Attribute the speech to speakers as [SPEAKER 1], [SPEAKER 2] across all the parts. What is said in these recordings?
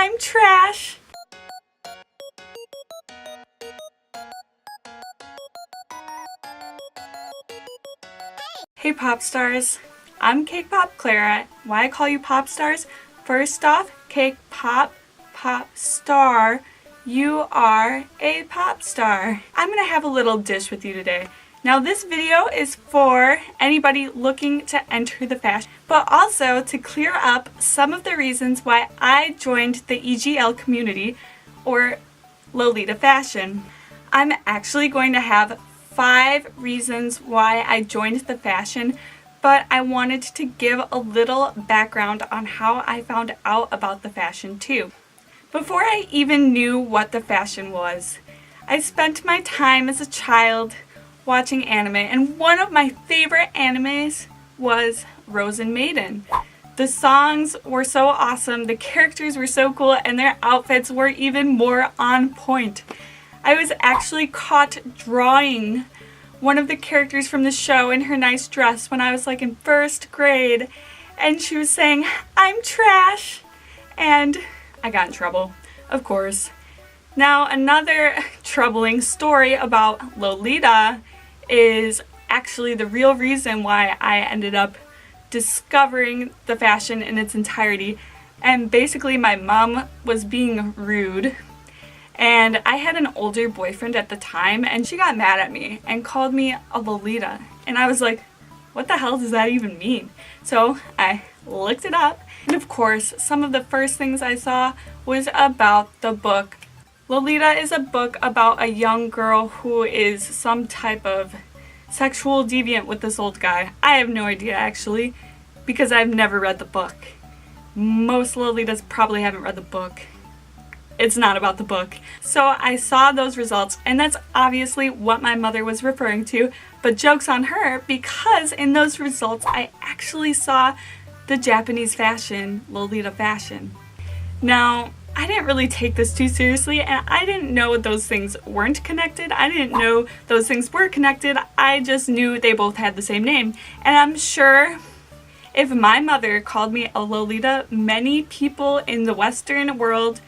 [SPEAKER 1] I'm trash. Hey pop stars, I'm CakePopClara. Why I call you pop stars? First off, Cake Pop Star, you are a pop star. I'm gonna have a little dish with you today. Now this video is for anybody looking to enter the fashion, but also to clear up some of the reasons why I joined the EGL community, or Lolita Fashion. I'm actually going to have 5 reasons why I joined the fashion, but I wanted to give a little background on how I found out about the fashion too. Before I even knew what the fashion was, I spent my time as a child watching anime, and one of my favorite animes was Rose and Maiden. The songs were so awesome, the characters were so cool, and their outfits were even more on point. I was actually caught drawing one of the characters from the show in her nice dress when I was like in 1st grade, and she was saying, "I'm trash," and I got in trouble, of course. Now another troubling story about Lolita is actually the real reason why I ended up discovering the fashion in its entirety, and basically my mom was being rude. And I had an older boyfriend at the time, and she got mad at me and called me a Lolita. And I was like, what the hell does that even mean? So I looked it up, and of course, some of the first things I saw was about the book. Lolita is a book about a young girl who is some type of sexual deviant with this old guy. I have no idea actually, because I've never read the book. Most Lolitas probably haven't read the book. It's not about the book. So I saw those results, and that's obviously what my mother was referring to, but joke's on her, because in those results I actually saw the Japanese fashion, Lolita Fashion. Now, I didn't really take this too seriously, and I didn't know those things weren't connected. I didn't know those things were connected. I just knew they both had the same name. And I'm sure if my mother called me a Lolita, many people in the Western world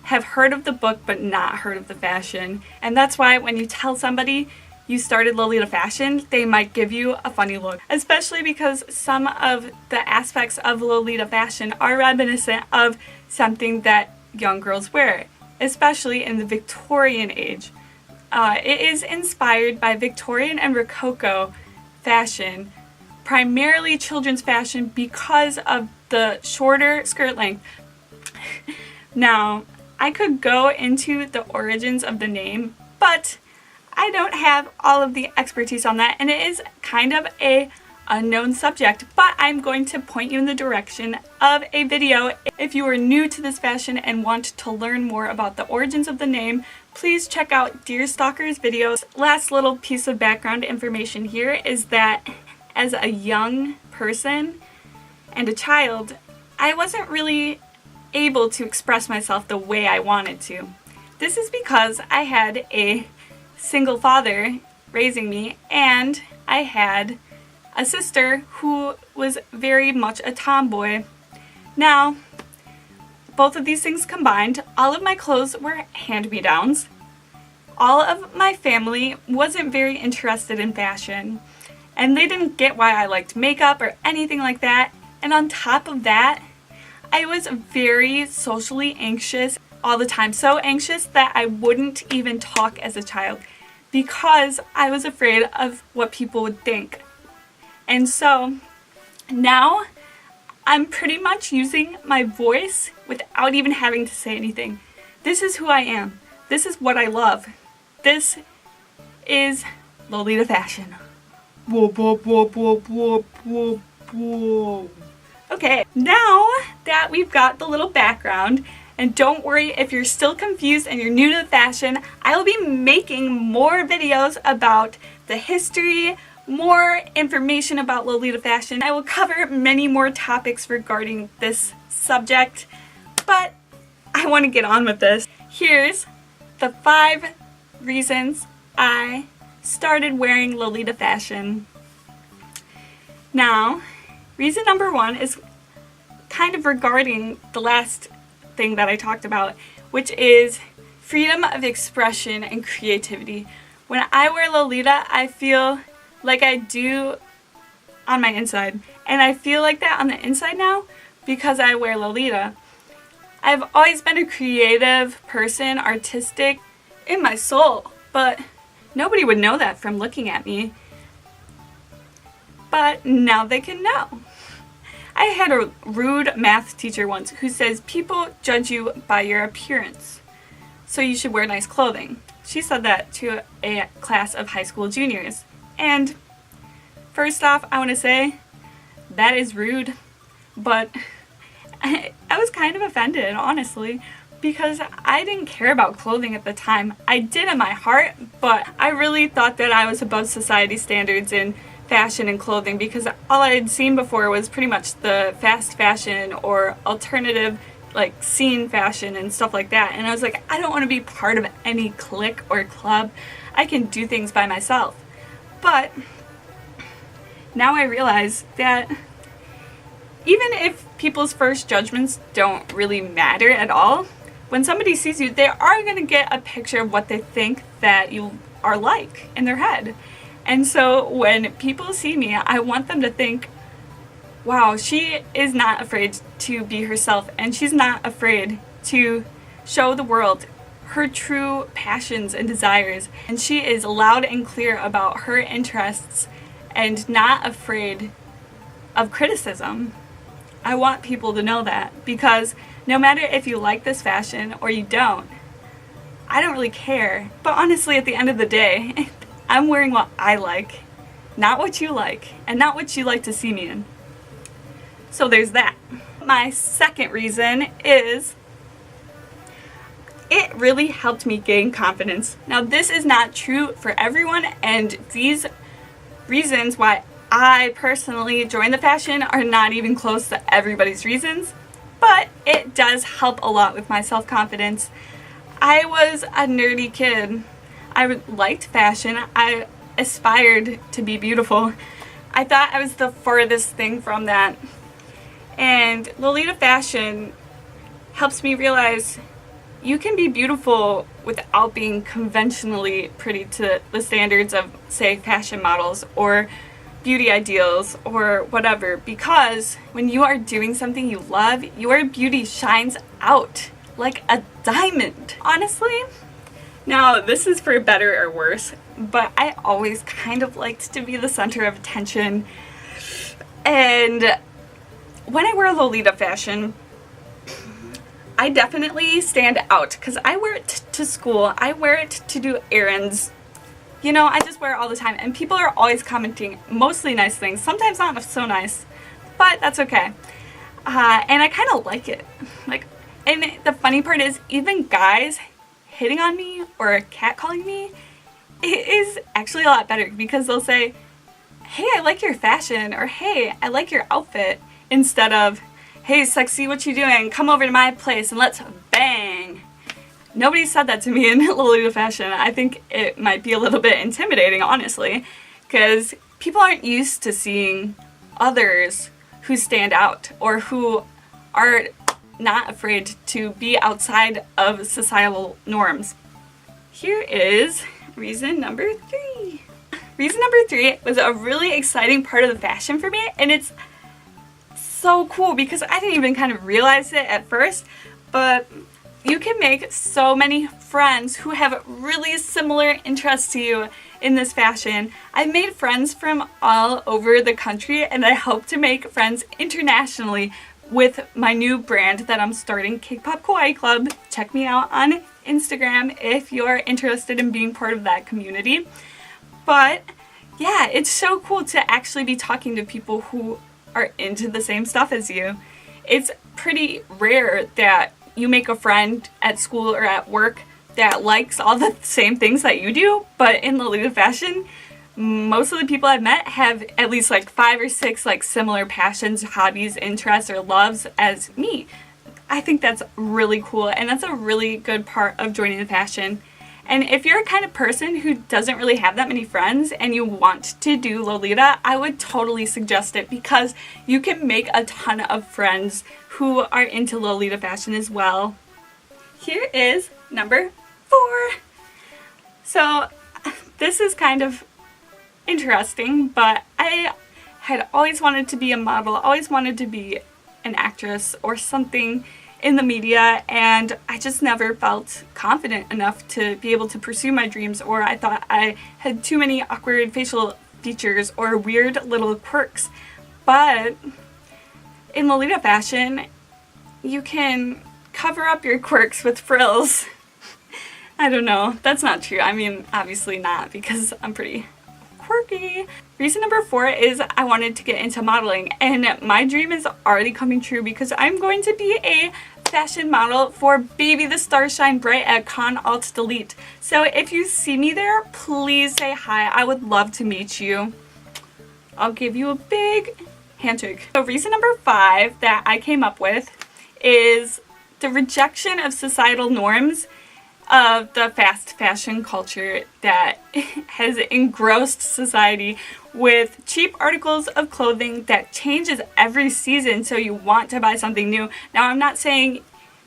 [SPEAKER 1] have heard of the book but not heard of the fashion. And that's why when you tell somebody you started Lolita Fashion, they might give you a funny look. Especially because some of the aspects of Lolita Fashion are reminiscent of something that young girls wear, especially in the Victorian age. It is inspired by Victorian and Rococo fashion, primarily children's fashion, because of the shorter skirt length. Now, I could go into the origins of the name, but I don't have all of the expertise on that, and it is kind of a unknown subject, but I'm going to point you in the direction of a video. If you are new to this fashion and want to learn more about the origins of the name, please check out Deerstalker's videos. Last little piece of background information here is that as a young person and a child, I wasn't really able to express myself the way I wanted to. This is because I had a single father raising me, and I had a sister who was very much a tomboy. Now, both of these things combined, all of my clothes were hand-me-downs. All of my family wasn't very interested in fashion, and they didn't get why I liked makeup or anything like that. And on top of that, I was very socially anxious all the time. So anxious that I wouldn't even talk as a child because I was afraid of what people would think. And so now I'm pretty much using my voice without even having to say anything. This is who I am. This is what I love. This is Lolita Fashion. Whoop, whoop, whoop, whoop, whoop, whoop, whoop. Okay, now that we've got the little background, and don't worry if you're still confused and you're new to the fashion, I will be making more videos about the history, more information about Lolita Fashion. I will cover many more topics regarding this subject, but I want to get on with this. Here's the 5 reasons I started wearing Lolita Fashion. Now, reason number 1 is kind of regarding the last thing that I talked about, which is freedom of expression and creativity. When I wear Lolita, I feel like I do on my inside, and I feel like that on the inside now because I wear Lolita. I've always been a creative person, artistic in my soul, but nobody would know that from looking at me. But now they can know. I had a rude math teacher once who says people judge you by your appearance, so you should wear nice clothing. She said that to a class of high school juniors. And first off, I want to say that is rude, but I was kind of offended, honestly, because I didn't care about clothing at the time. I did in my heart, but I really thought that I was above society standards in fashion and clothing because all I had seen before was pretty much the fast fashion or alternative like scene fashion and stuff like that. And I was like, I don't want to be part of any clique or club. I can do things by myself. But now I realize that even if people's first judgments don't really matter at all, when somebody sees you, they are going to get a picture of what they think that you are like in their head. And so when people see me, I want them to think, wow, she is not afraid to be herself, and she's not afraid to show the world her true passions and desires. And she is loud and clear about her interests and not afraid of criticism. I want people to know that, because no matter if you like this fashion or you don't, I don't really care. But honestly, at the end of the day, I'm wearing what I like, not what you like, and not what you like to see me in. So there's that. My second reason is it really helped me gain confidence. Now, this is not true for everyone, and these reasons why I personally joined the fashion are not even close to everybody's reasons, but it does help a lot with my self-confidence. I was a nerdy kid. I liked fashion. I aspired to be beautiful. I thought I was the furthest thing from that. And Lolita Fashion helps me realize you can be beautiful without being conventionally pretty to the standards of, say, fashion models or beauty ideals or whatever, because when you are doing something you love, your beauty shines out like a diamond. Honestly, now this is for better or worse, but I always kind of liked to be the center of attention. And when I wear Lolita Fashion, I definitely stand out because I wear it to school, I wear it to do errands. You know, I just wear it all the time, and people are always commenting mostly nice things, sometimes not so nice, but that's okay. And I kind of like it. And the funny part is, even guys hitting on me or catcalling me, it is actually a lot better because they'll say, hey, I like your fashion, or hey, I like your outfit, instead of, hey, sexy, what you doing? Come over to my place and let's bang. Nobody said that to me in Lolita Fashion. I think it might be a little bit intimidating, honestly, because people aren't used to seeing others who stand out or who are not afraid to be outside of societal norms. Here is reason number 3. Reason number 3 was a really exciting part of the fashion for me, and it's so cool because I didn't even kind of realize it at first, but you can make so many friends who have really similar interests to you in this fashion. I've made friends from all over the country, and I hope to make friends internationally with my new brand that I'm starting, CakePopClara. Check me out on Instagram if you're interested in being part of that community. But yeah, it's so cool to actually be talking to people who are into the same stuff as you. It's pretty rare that you make a friend at school or at work that likes all the same things that you do, but in Lolita Fashion, most of the people I've met have at least like 5 or 6 like similar passions, hobbies, interests, or loves as me. I think that's really cool, and that's a really good part of joining the fashion. And if you're a kind of person who doesn't really have that many friends and you want to do Lolita, I would totally suggest it because you can make a ton of friends who are into Lolita fashion as well. Here is number 4. So this is kind of interesting, but I had always wanted to be a model, always wanted to be an actress or something in the media, and I just never felt confident enough to be able to pursue my dreams, or I thought I had too many awkward facial features or weird little quirks. But in Lolita fashion, you can cover up your quirks with frills. I don't know, that's not true. I mean, obviously not, because I'm pretty quirky. Reason number 4 is I wanted to get into modeling, and my dream is already coming true because I'm going to be a fashion model for Baby the Stars Shine Bright at Con Alt Delete. So if you see me there, please say hi. I would love to meet you. I'll give you a big handshake. So reason number 5 that I came up with is the rejection of societal norms of the fast fashion culture that has engrossed society with cheap articles of clothing that changes every season, so you want to buy something new. Now, I'm not saying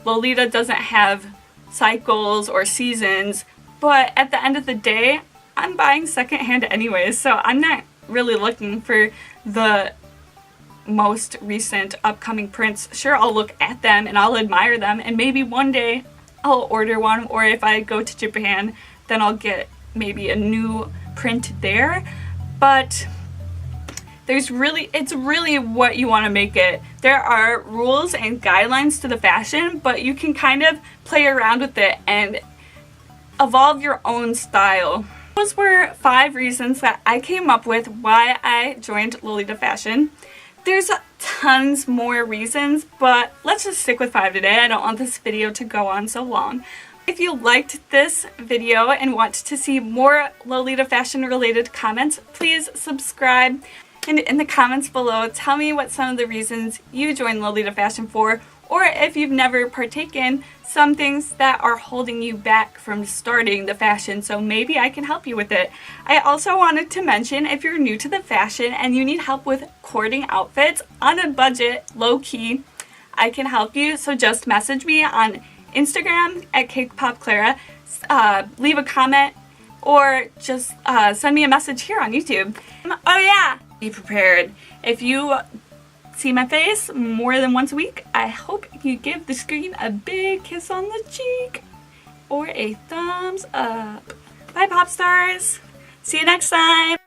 [SPEAKER 1] Lolita doesn't have cycles or seasons, but at the end of the day, I'm buying secondhand anyways, so I'm not really looking for the most recent upcoming prints. Sure, I'll look at them and I'll admire them, and maybe one day I'll order one, or if I go to Japan, then I'll get maybe a new print there. But it's really what you want to make it. There are rules and guidelines to the fashion, but you can kind of play around with it and evolve your own style. Those were 5 reasons that I came up with why I joined Lolita Fashion. There's tons more reasons, but let's just stick with 5 today. I don't want this video to go on so long. If you liked this video and want to see more Lolita fashion related comments, please subscribe. And in the comments below, tell me what some of the reasons you joined Lolita Fashion for, or if you've never partaken, some things that are holding you back from starting the fashion, so maybe I can help you with it. I also wanted to mention, if you're new to the fashion and you need help with coordinating outfits on a budget, low-key, I can help you, so just message me on Instagram at CakePopClara, leave a comment, or just send me a message here on YouTube. Oh yeah! Be prepared. If you see my face more than once a week, I hope you give the screen a big kiss on the cheek or a thumbs up. Bye, pop stars. See you next time.